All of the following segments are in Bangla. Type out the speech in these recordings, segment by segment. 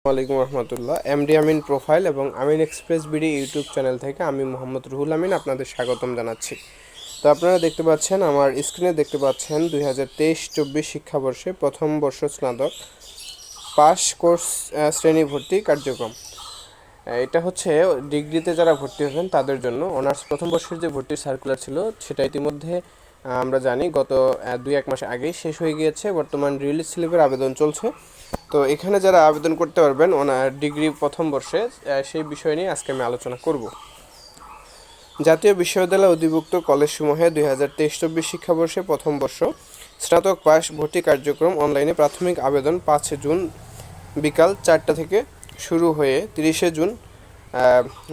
ওয়ালাইকুম রহমতুল্লাহ। এমডি আমিন প্রোফাইল এবং আমিন এক্সপ্রেস বিডি ইউটিউব চ্যানেল থেকে আমি মোহাম্মদ রুহুল আমিন আপনাদের স্বাগতম জানাচ্ছি। তো আপনারা দেখতে পাচ্ছেন, আমার স্ক্রিনে দেখতে পাচ্ছেন 2023-24 শিক্ষাবর্ষে প্রথম বর্ষ স্নাতক পাস কোর্স শ্রেণী ভর্তি কার্যক্রম। এটা হচ্ছে ডিগ্রিতে যারা ভর্তি হবেন তাদের জন্য। অনার্স প্রথম বর্ষের যে ভর্তির সার্কুলার ছিল সেটা ইতিমধ্যে আমরা জানি গত 2-1 মাস আগেই শেষ হয়ে গিয়েছে। বর্তমান রিলিজ স্লিপের আবেদন চলছে। তো এখানে যারা আবেদন করতে পারবেন ডিগ্রি প্রথম বর্ষে, সেই বিষয় নিয়ে আজকে আমি আলোচনা করব। জাতীয় বিশ্ববিদ্যালয় অধিভুক্ত কলেজসমূহে 2023-24 শিক্ষাবর্ষে প্রথম বর্ষ স্নাতক পাস ভর্তি কার্যক্রম অনলাইনে প্রাথমিক আবেদন 5 জুন বিকাল 4টা থেকে শুরু হয়ে 30 জুন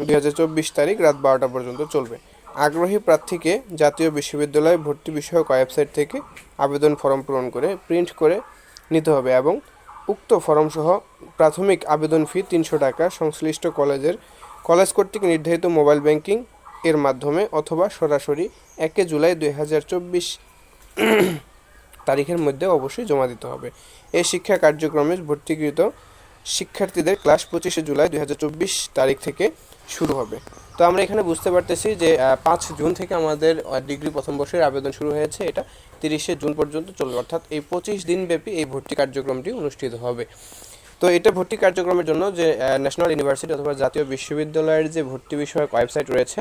2024 তারিখ রাত 12টা পর্যন্ত চলবে। আগ্রহী প্রার্থীকে জাতীয় বিশ্ববিদ্যালয় ভর্তি বিষয়ক ওয়েবসাইট থেকে আবেদন ফর্ম পূরণ করে প্রিন্ট করে নিতে হবে এবং উক্ত ফর্মসহ প্রাথমিক আবেদন ফি 300 টাকা সংশ্লিষ্ট কলেজ কর্তৃক নির্ধারিত মোবাইল ব্যাংকিং এর মাধ্যমে অথবা সরাসরি 1 জুলাই 2024 তারিখের মধ্যে অবশ্যই জমা দিতে হবে। এই শিক্ষা কার্যক্রমে ভর্তিকৃত শিক্ষার্থীদের ক্লাস 25 জুলাই 2024 তারিখ থেকে শুরু হবে। তো আমরা এখানে বুঝতে পারতেছি যে 5 জুন থেকে আমাদের ডিগ্রি প্রথম বর্ষের আবেদন শুরু হয়েছে, এটা 30 জুন পর্যন্ত চলবে, অর্থাৎ এই 25 দিন ব্যাপী এই ভর্তি কার্যক্রমটি অনুষ্ঠিত হবে। তো এটা ভর্তি কার্যক্রমের জন্য যে ন্যাশনাল ইউনিভার্সিটি অথবা জাতীয় বিশ্ববিদ্যালয়ের যে ভর্তি বিষয়ক ওয়েবসাইট রয়েছে,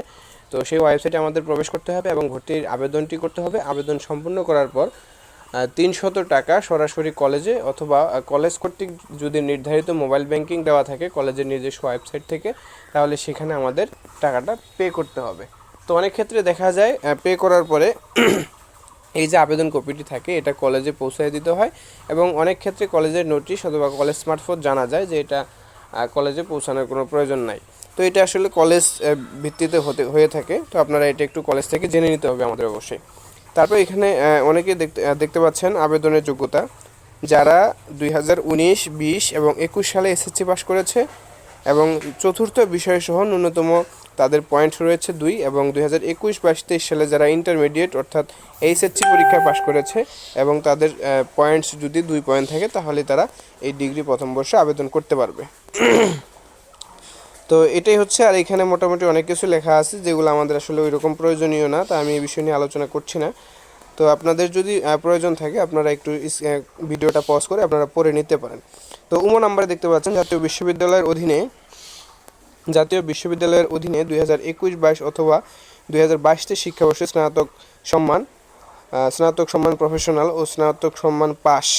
তো সেই ওয়েবসাইটে আমাদের প্রবেশ করতে হবে এবং ভর্তির আবেদনটি করতে হবে। আবেদন সম্পূর্ণ করার পর 300 টাকা সরাসরি কলেজে অথবা কলেজ কর্তৃক যদি নির্ধারিত মোবাইল ব্যাংকিং দেওয়া থাকে কলেজের নিজস্ব ওয়েবসাইট থেকে, তাহলে সেখানে আমাদের টাকাটা পে করতে হবে। তো অনেক ক্ষেত্রে দেখা যায় পে করার পরে এই যে আবেদন কপিটি থাকে এটা কলেজে পৌঁছায় দিতে হয় এবং অনেক ক্ষেত্রে কলেজের নোটিশ অথবা কলেজ স্মার্টফোন জানা যায় যে এটা কলেজে পৌঁছানোর কোনো প্রয়োজন নাই। তো এটা আসলে কলেজ ভিত্তিতে হয়ে থাকে। তো আপনারা এটা একটু কলেজ থেকে জেনে নিতে হবে আমাদের অবশ্যই। তারপর এখানে অনেকে দেখতে পাচ্ছেন আবেদনের যোগ্যতা, যারা 2019, 20 এবং 21 সালে এসএসসি পাস করেছে এবং চতুর্থ বিষয়সহ ন্যূনতম তাদের পয়েন্ট রয়েছে 2, এবং 2021, 22, 23 সালে যারা ইন্টারমিডিয়েট অর্থাৎ এইচএসসি পরীক্ষায় পাস করেছে এবং তাদের পয়েন্টস যদি 2 পয়েন্ট থাকে তাহলে তারা এই ডিগ্রি প্রথম বর্ষে আবেদন করতে পারবে। তো এটাই হচ্ছে। আর এখানে মোটামুটি অনেক কিছু লেখা আছে যেগুলো আমাদের আসলে ওই রকম প্রয়োজনীয় না, তা আমি এই বিষয় নিয়ে আলোচনা করছি না। তো আপনাদের যদি প্রয়োজন থাকে আপনারা একটু ভিডিওটা পজ করে আপনারা পড়ে নিতে পারেন। তো নাম্বারে দেখতে পাচ্ছেন জাতীয় বিশ্ববিদ্যালয়ের অধীনে 2021-22 অথবা 2022 শিক্ষাবর্ষে স্নাতক সম্মান প্রফেশনাল ও স্নাতক সম্মান পাস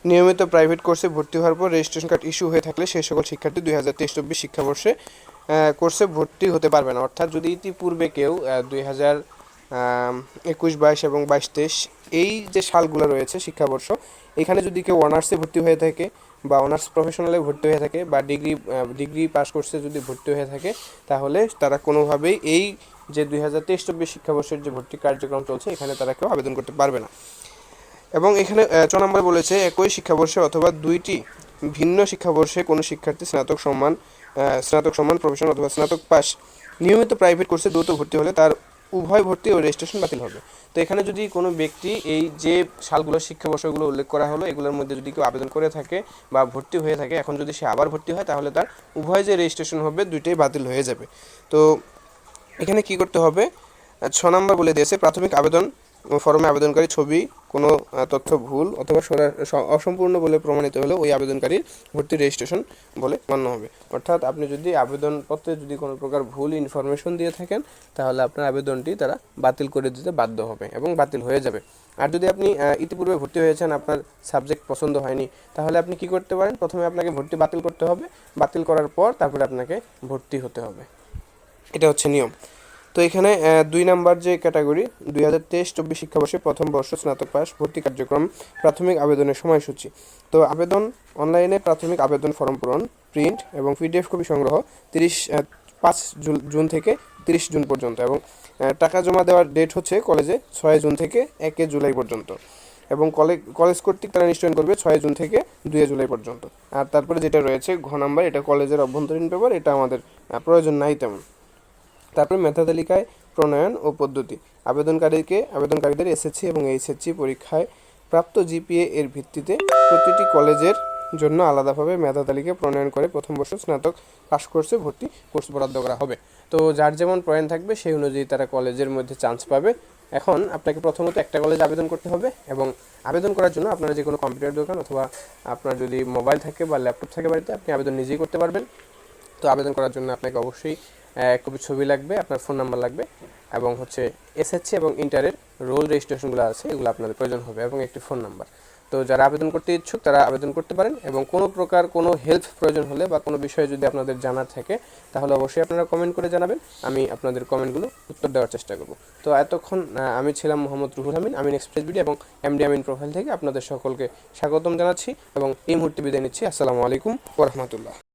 নিয়মিত প্রাইভেট কোর্সে ভর্তি হওয়ার পর রেজিস্ট্রেশন কার্ড ইস্যু হয়ে থাকলে সেই সকল শিক্ষার্থী 2023-24 শিক্ষাবর্ষে কোর্সে ভর্তি হতে পারবে না। অর্থাৎ যদি ইতিপূর্বে কেউ 2021-22 এবং 22-23 এই যে সালগুলো রয়েছে শিক্ষাবর্ষ, এখানে যদি কেউ অনার্সে ভর্তি হয়ে থাকে বা অনার্স প্রফেশনালে ভর্তি হয়ে থাকে বা ডিগ্রি পাস কোর্সে যদি ভর্তি হয়ে থাকে, তাহলে তারা কোনোভাবেই এই যে 2023-24 শিক্ষাবর্ষের যে ভর্তি কার্যক্রম চলছে এখানে তারা কেউ আবেদন করতে পারবে না। এবং এখানে 6 নম্বরে বলেছে একই শিক্ষাবর্ষে অথবা 2টি ভিন্ন শিক্ষাবর্ষে কোনো শিক্ষার্থী স্নাতক সম্মান প্রফেশনাল অথবা স্নাতক পাস নিয়মিত প্রাইভেট কোর্সে দ্রুত ভর্তি হলে তার উভয় ভর্তি ও রেজিস্ট্রেশন বাতিল হবে। তো এখানে যদি কোনো ব্যক্তি এই যে সালগুলো শিক্ষাবর্ষগুলো উল্লেখ করা হলো এগুলোর মধ্যে যদি কেউ আবেদন করে থাকে বা ভর্তি হয়ে থাকে, এখন যদি সে আবার ভর্তি হয় তাহলে তার উভয় যে রেজিস্ট্রেশন হবে দুইটাই বাতিল হয়ে যাবে। তো এখানে কি করতে হবে, 6 নম্বর বলে দিয়েছে প্রাথমিক আবেদন ফর্মে আবেদনকারী ছবি কোনো তথ্য ভুল অথবা অসম্পূর্ণ বলে প্রমাণিত হলে ওই আবেদনকারীর ভর্তি রেজিস্ট্রেশন বলে মান্য হবে। অর্থাৎ আপনি যদি আবেদনপত্রে যদি কোনো প্রকার ভুল ইনফরমেশন দিয়ে থাকেন তাহলে আপনার আবেদনটি তারা বাতিল করে দিতে বাধ্য হবে এবং বাতিল হয়ে যাবে। আর যদি আপনি ইতিপূর্বে ভর্তি হয়েছেন, আপনার সাবজেক্ট পছন্দ হয়নি, তাহলে আপনি কি করতে পারেন, প্রথমে আপনাকে ভর্তি বাতিল করতে হবে, বাতিল করার পর তারপরে আপনাকে ভর্তি হতে হবে। এটা হচ্ছে নিয়ম। তো এখানে 2 নাম্বার যে ক্যাটাগরি 2023-24 শিক্ষাবর্ষে প্রথম বর্ষ স্নাতক পাস ভর্তি কার্যক্রম প্রাথমিক আবেদনের সময়সূচি। তো আবেদন অনলাইনে প্রাথমিক আবেদন ফর্ম পূরণ, প্রিন্ট এবং পিডিএফ কপি সংগ্রহ 5 জুন থেকে 30 জুন পর্যন্ত, এবং টাকা জমা দেওয়ার ডেট হচ্ছে কলেজে 6 জুন থেকে 1 জুলাই পর্যন্ত, এবং কলেজ কর্তৃক তারা নিশ্চয়ন করবে 6 জুন থেকে 2 জুলাই পর্যন্ত। আর তারপরে যেটা রয়েছে ঘ নাম্বার, এটা কলেজের অভ্যন্তরীণ পেপার, এটা আমাদের প্রয়োজন নাই তেমন। তারপরে মেধা তালিকায় প্রণয়ন ও পদ্ধতি, আবেদনকারীদের এসএসসি এবং এইচএসসি পরীক্ষায় প্রাপ্ত জিপিএ এর ভিত্তিতে প্রতিটি কলেজের জন্য আলাদাভাবে মেধা তালিকা প্রণয়ন করে প্রথম বর্ষ স্নাতক পাশ কোর্সে ভর্তি কোর্স বরাদ্দ করা হবে। তো যার যেমন পয়েন্ট থাকবে সেই অনুযায়ী তারা কলেজের মধ্যে চান্স পাবে। এখন আপনাকে প্রথমত একটা কলেজে আবেদন করতে হবে এবং আবেদন করার জন্য আপনারা যে কোনো কম্পিউটার দোকান অথবা আপনার যদি মোবাইল থাকে বা ল্যাপটপ থাকে বাড়িতে আপনি আবেদন নিজেই করতে পারবেন। তো আবেদন করার জন্য আপনাকে অবশ্যই এক কপি ছবি লাগবে, আপনার ফোন নাম্বার লাগবে এবং হচ্ছে এসএসসি এবং ইন্টারের রোল রেজিস্ট্রেশনগুলো আছে এগুলো আপনাদের প্রয়োজন হবে এবং একটি ফোন নাম্বার। তো যারা আবেদন করতে ইচ্ছুক তারা আবেদন করতে পারেন এবং কোনো প্রকার কোনো হেল্প প্রয়োজন হলে বা কোনো বিষয়ে যদি আপনাদের জানার থাকে তাহলে অবশ্যই আপনারা কমেন্ট করে জানাবেন, আমি আপনাদের কমেন্টগুলো উত্তর দেওয়ার চেষ্টা করব। তো এতক্ষণ আমি ছিলাম মোহাম্মদ রুহুল আমিন, আমিন এক্সপ্রেস ভিডিও এবং এমডি আমিন প্রোফাইল থেকে আপনাদের সকলকে স্বাগতম জানাচ্ছি এবং এই মুহূর্তে বিদায় নিচ্ছি। আসসালামু আলাইকুম ওয়া রাহমাতুল্লাহ।